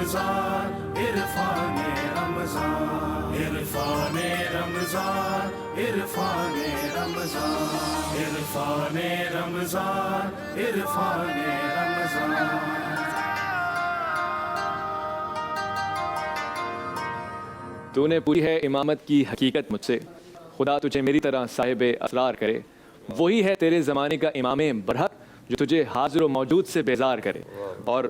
رمضان عرفان رمضان عرفان رمضان عرفان رمضان عرفان رمضان عرفان رمضان. تو نے پوری ہے امامت کی حقیقت مجھ سے، خدا تجھے میری طرح صاحب اسرار کرے. وہی ہے تیرے زمانے کا امام برحق جو تجھے حاضر و موجود سے بیزار کرے، اور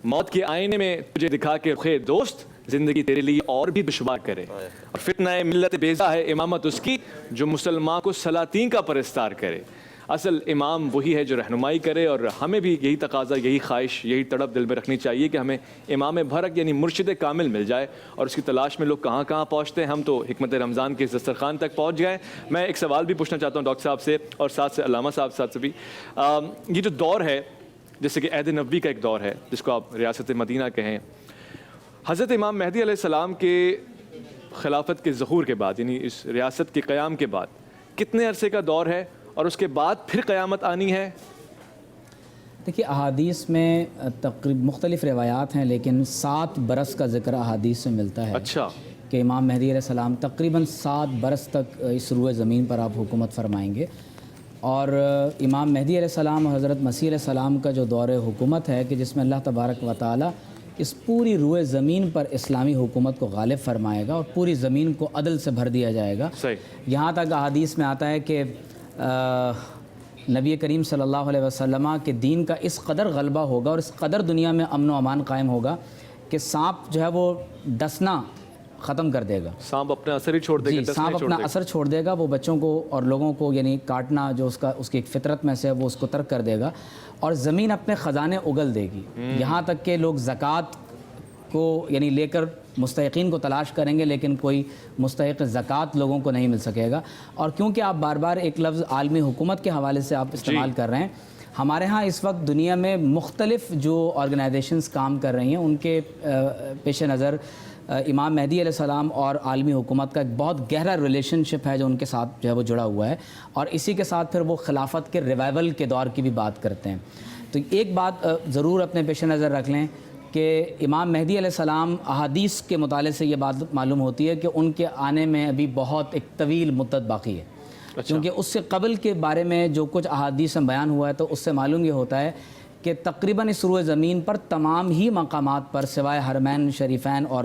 موت کے آئینے میں تجھے دکھا کے رخ دوست زندگی تیرے لیے اور بھی دشوار کرے. اور فتنہ ملت بیزا ہے امامت اس کی جو مسلمان کو سلاطین کا پرستار کرے. اصل امام وہی ہے جو رہنمائی کرے، اور ہمیں بھی یہی تقاضا، یہی خواہش، یہی تڑپ دل میں رکھنی چاہیے کہ ہمیں امام برحق یعنی مرشد کامل مل جائے. اور اس کی تلاش میں لوگ کہاں کہاں پہنچتے ہیں، ہم تو حکمت رمضان کے دسترخوان تک پہنچ گئے. میں ایک سوال بھی پوچھنا چاہتا ہوں ڈاکٹر صاحب سے، اور ساتھ سے علامہ صاحب سے بھی. یہ جو دور ہے، جیسے کہ عہد نبوی کا ایک دور ہے جس کو آپ ریاست مدینہ کہیں، حضرت امام مہدی علیہ السلام کے خلافت کے ظہور کے بعد، یعنی اس ریاست کے قیام کے بعد کتنے عرصے کا دور ہے، اور اس کے بعد پھر قیامت آنی ہے؟ دیکھیے، احادیث میں مختلف روایات ہیں، لیکن 7 برس کا ذکر احادیث میں ملتا ہے. اچھا. کہ امام مہدی علیہ السلام تقریباً 7 برس تک اس روئے زمین پر آپ حکومت فرمائیں گے. اور امام مہدی علیہ السلام اور حضرت مسیح علیہ السلام کا جو دور حکومت ہے کہ جس میں اللہ تبارک و تعالی اس پوری روئے زمین پر اسلامی حکومت کو غالب فرمائے گا، اور پوری زمین کو عدل سے بھر دیا جائے گا. صحیح. یہاں تک احادیث میں آتا ہے کہ نبی کریم صلی اللہ علیہ وسلم کے دین کا اس قدر غلبہ ہوگا اور اس قدر دنیا میں امن و امان قائم ہوگا کہ سانپ جو ہے وہ ڈسنا ختم کر دے گا. سانپ اپنا اثر ہی چھوڑ دے گا. جی، سانپ اپنا اثر چھوڑ دے گا، وہ بچوں کو اور لوگوں کو یعنی کاٹنا جو اس کی ایک فطرت میں سے وہ اس کو ترک کر دے گا، اور زمین اپنے خزانے اگل دے گی. یہاں تک کہ لوگ زکوٰۃ کو یعنی لے کر مستحقین کو تلاش کریں گے، لیکن کوئی مستحق زکوٰۃ لوگوں کو نہیں مل سکے گا. اور کیونکہ آپ بار بار ایک لفظ عالمی حکومت کے حوالے سے آپ استعمال کر رہے ہیں، ہمارے ہاں اس وقت دنیا میں مختلف جو آرگنائزیشنز کام کر رہی ہیں، ان کے پیش نظر امام مہدی علیہ السلام اور عالمی حکومت کا ایک بہت گہرا ریلیشن شپ ہے جو ان کے ساتھ جو ہے وہ جڑا ہوا ہے. اور اسی کے ساتھ پھر وہ خلافت کے ریوائول کے دور کی بھی بات کرتے ہیں. تو ایک بات ضرور اپنے پیش نظر رکھ لیں کہ امام مہدی علیہ السلام احادیث کے مطالعے سے یہ بات معلوم ہوتی ہے کہ ان کے آنے میں ابھی بہت ایک طویل مدت باقی ہے. کیونکہ اس سے قبل کے بارے میں جو کچھ احادیث میں بیان ہوا ہے تو اس سے معلوم یہ ہوتا ہے کہ تقریباً اس روئے زمین پر تمام ہی مقامات پر سوائے حرمین شریفین اور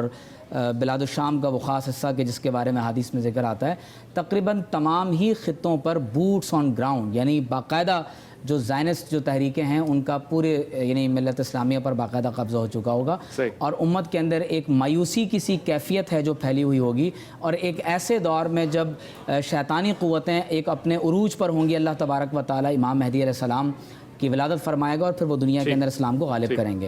بلاد الشام کا وہ خاص حصہ کہ جس کے بارے میں حدیث میں ذکر آتا ہے، تقریباً تمام ہی خطوں پر بوٹس آن گراؤنڈ یعنی باقاعدہ جو زائنسٹ جو تحریکیں ہیں ان کا پورے یعنی ملت اسلامیہ پر باقاعدہ قبضہ ہو چکا ہوگا. اور امت کے اندر ایک مایوسی کی سی کیفیت ہے جو پھیلی ہوئی ہوگی، اور ایک ایسے دور میں جب شیطانی قوتیں ایک اپنے عروج پر ہوں گی، اللہ تبارک و تعالی امام مہدی علیہ السلام کی ولادت فرمائے گا اور پھر وہ دنیا کے اندر اسلام کو غالب کریں گے.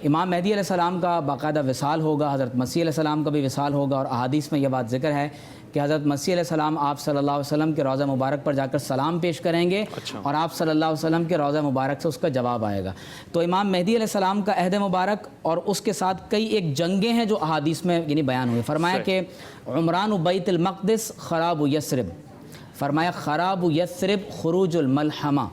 امام مہدی علیہ السلام کا باقاعدہ وصال ہوگا، حضرت مسیح علیہ السلام کا بھی وصال ہوگا. اور احادیث میں یہ بات ذکر ہے کہ حضرت مسیح علیہ السلام آپ صلی اللہ علیہ وسلم کے روضہ مبارک پر جا کر سلام پیش کریں گے، اور آپ صلی اللہ علیہ وسلم کے روضہ مبارک سے اس کا جواب آئے گا. تو امام مہدی علیہ السلام کا عہد مبارک اور اس کے ساتھ کئی ایک جنگیں ہیں جو احادیث میں یعنی بیان ہوئی. فرمایا کہ عمران بیت المقدس خراب یثرب، فرمایا خراب یثرب خروج الملحمہ.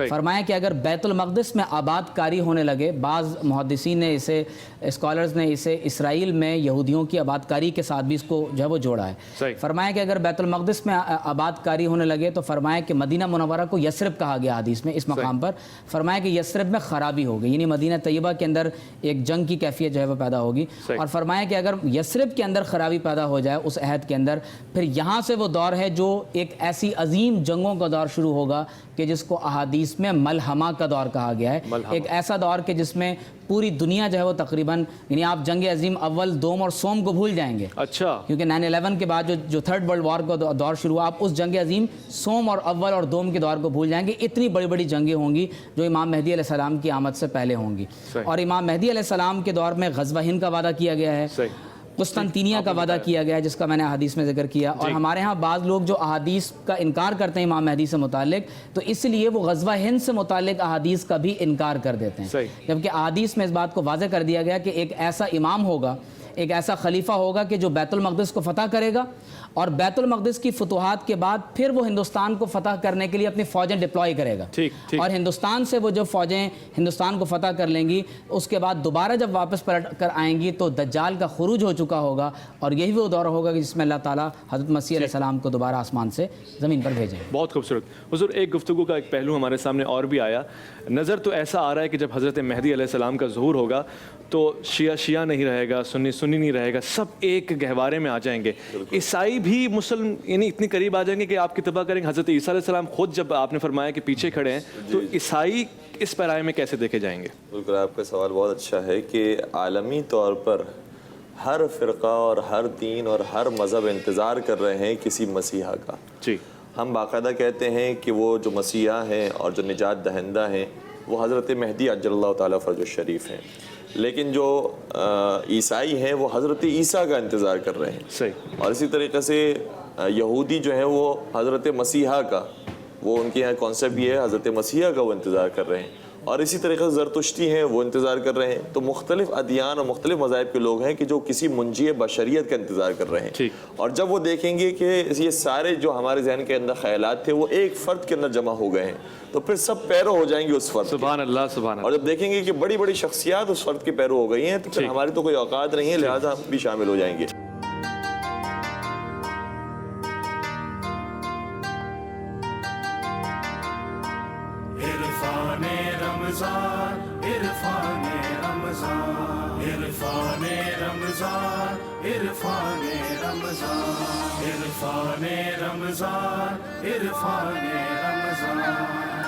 فرمایا کہ اگر بیت المقدس میں آباد کاری ہونے لگے، بعض محدثین نے اسے اسکالرز نے اسے اسرائیل میں یہودیوں کی آباد کاری کے ساتھ بھی اس کو جو ہے وہ جوڑا ہے. فرمایا کہ اگر بیت المقدس میں آباد کاری ہونے لگے تو فرمایا کہ مدینہ منورہ کو یثرب کہا گیا حدیث میں اس مقام پر. فرمایا کہ یثرب میں خرابی ہوگی، یعنی مدینہ طیبہ کے اندر ایک جنگ کی کیفیت جو ہے وہ پیدا ہوگی. اور فرمایا کہ اگر یثرب کے اندر خرابی پیدا ہو جائے اس عہد کے اندر، پھر یہاں سے وہ دور ہے جو ایک ایسی عظیم جنگوں کا دور شروع ہوگا کہ جس کو احادیث میں ملحمہ کا دور کہا گیا ہے. ایک ایسا دور کہ جس میں پوری دنیا جو ہے وہ تقریباً یعنی آپ جنگ عظیم اول، دوم اور سوم کو بھول جائیں گے. اچھا. کیونکہ 9/11 کے بعد جو تھرڈ ورلڈ وار کا دور شروع ہوا، آپ اس جنگ عظیم سوم اور اول اور دوم کے دور کو بھول جائیں گے. اتنی بڑی بڑی جنگیں ہوں گی جو امام مہدی علیہ السلام کی آمد سے پہلے ہوں گی. اور امام مہدی علیہ السلام کے دور میں غزوہ ہند کا وعدہ کیا گیا ہے، قسطنطینیہ کا وعدہ کیا گیا ہے جس کا میں نے احادیث میں ذکر کیا. اور ہمارے ہاں بعض لوگ جو احادیث کا انکار کرتے ہیں امام مہدی سے متعلق، تو اس لیے وہ غزوہ ہند سے متعلق احادیث کا بھی انکار کر دیتے ہیں. جبکہ احادیث میں اس بات کو واضح کر دیا گیا کہ ایک ایسا امام ہوگا، ایک ایسا خلیفہ ہوگا کہ جو بیت المقدس کو فتح کرے گا، اور بیت المقدس کی فتوحات کے بعد پھر وہ ہندوستان کو فتح کرنے کے لیے اپنی فوجیں ڈپلوائے کرے گا، اور ہندوستان سے وہ جو فوجیں ہندوستان کو فتح کر لیں گی، اس کے بعد دوبارہ جب واپس پلٹ کر آئیں گی تو دجال کا خروج ہو چکا ہوگا، اور یہی وہ دور ہوگا کہ جس میں اللہ تعالیٰ حضرت مسیح علیہ السلام کو دوبارہ آسمان سے زمین پر بھیجیں گے۔ بہت خوبصورت حضور، ایک گفتگو کا ایک پہلو ہمارے سامنے اور بھی آیا، نظر تو ایسا آ رہا ہے کہ جب حضرت مہدی علیہ السلام کا ظہور ہوگا تو شیعہ شیعہ نہیں رہے گا، سنی سنی نہیں رہے گا، سب ایک گہوارے میں آ جائیں گے، عیسائی بھی مسلم یعنی اتنی قریب آ جائیں گے کہ آپ کی تباہ کریں گے۔ حضرت عیسیٰ علیہ السلام خود جب آپ نے فرمایا کہ پیچھے کھڑے ہیں تو عیسائی اس پیرائے میں کیسے دیکھے جائیں گے؟ بالکل، آپ کا سوال بہت اچھا ہے کہ عالمی طور پر ہر فرقہ اور ہر دین اور ہر مذہب انتظار کر رہے ہیں کسی مسیحا کا۔ جی، ہم باقاعدہ کہتے ہیں کہ وہ جو مسیحا ہیں اور جو نجات دہندہ ہیں وہ حضرت مہدی عجل اللہ تعالیٰ فرج الشریف ہیں، لیکن جو عیسائی ہیں وہ حضرت عیسیٰ کا انتظار کر رہے ہیں۔ صحیح۔ اور اسی طریقے سے یہودی جو ہیں وہ حضرت مسیحا کا، وہ ان کے یہاں کانسیپٹ یہ ہے حضرت مسیحا کا وہ انتظار کر رہے ہیں، اور اسی طریقے سے زرتشتی ہیں وہ انتظار کر رہے ہیں۔ تو مختلف ادیان اور مختلف مذاہب کے لوگ ہیں کہ جو کسی منجی بشریت کا انتظار کر رہے ہیں، اور جب وہ دیکھیں گے کہ یہ سارے جو ہمارے ذہن کے اندر خیالات تھے وہ ایک فرد کے اندر جمع ہو گئے ہیں تو پھر سب پیرو ہو جائیں گے اس فرد کے۔ سبحان اللہ، سبحان اللہ۔ اور جب دیکھیں گے کہ بڑی بڑی شخصیات اس فرد کے پیرو ہو گئی ہیں تو پھر ہماری تو کوئی اوقات نہیں ہے، لہٰذا ہم بھی شامل ہو جائیں گے۔ عرفان رمضان، عرفان رمضان، عرفان رمضان، عرفان رمضان، عرفان رمضان، عرفان رمضان۔